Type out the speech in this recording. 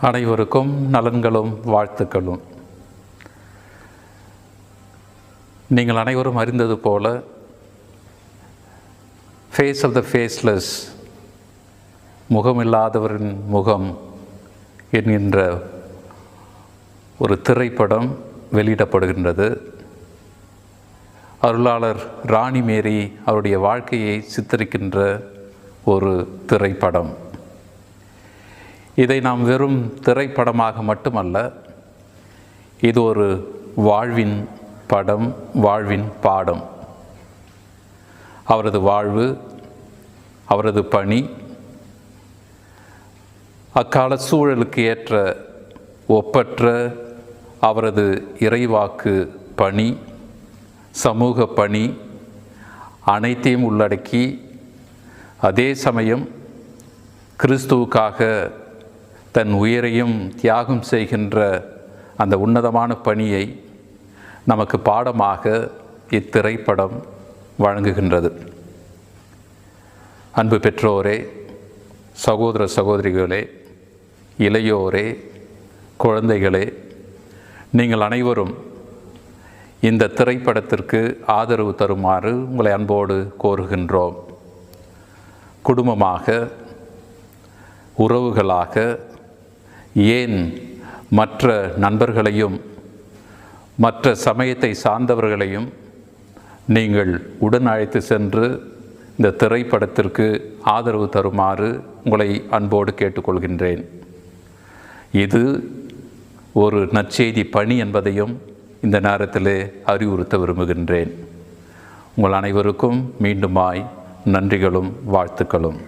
அனைவருக்கும் நலன்களும் வாழ்த்துக்களும். நீங்கள் அனைவரும் அறிந்தது போல ஃபேஸ் ஆஃப் த ஃபேஸ்லெஸ், முகமில்லாதவரின் முகம் என்கின்ற ஒரு திரைப்படம் வெளியிடப்படுகின்றது. அருளாளர் ராணி மேரி அவருடைய வாழ்க்கையை சித்தரிக்கின்ற ஒரு திரைப்படம். இதை நாம் வெறும் திரைப்படமாக மட்டுமல்ல, இது ஒரு வாழ்வின் படம், வாழ்வின் பாடம். அவரது வாழ்வு, அவரது பணி, அக்கால சூழலுக்கு ஏற்ற ஒப்பற்ற அவரது இறைவாக்கு பணி, சமூக பணி அனைத்தையும் உள்ளடக்கி, அதே சமயம் கிறிஸ்துவுக்காக தன் உயிரையும் தியாகம் செய்கின்ற அந்த உன்னதமான பணியை நமக்கு பாடமாக இத்திரைப்படம் வழங்குகின்றது. அன்பு பெற்றோரே, சகோதர சகோதரிகளே, இளையோரே, குழந்தைகளே, நீங்கள் அனைவரும் இந்த திரைப்படத்திற்கு ஆதரவு தருமாறு உங்களை அன்போடு கோருகின்றோம். குடும்பமாக, உறவுகளாக, ஏன் மற்ற நண்பர்களையும் மற்ற சமயத்தை சார்ந்தவர்களையும் நீங்கள் உடன் அழைத்து சென்று இந்த திரைப்படத்திற்கு ஆதரவு தருமாறு உங்களை அன்போடு கேட்டுக்கொள்கின்றேன். இது ஒரு நற்செய்தி பணி என்பதையும் இந்த நேரத்திலே அறிவுறுத்த விரும்புகின்றேன். உங்கள் அனைவருக்கும் மீண்டுமாய் நன்றிகளும் வாழ்த்துக்களும்.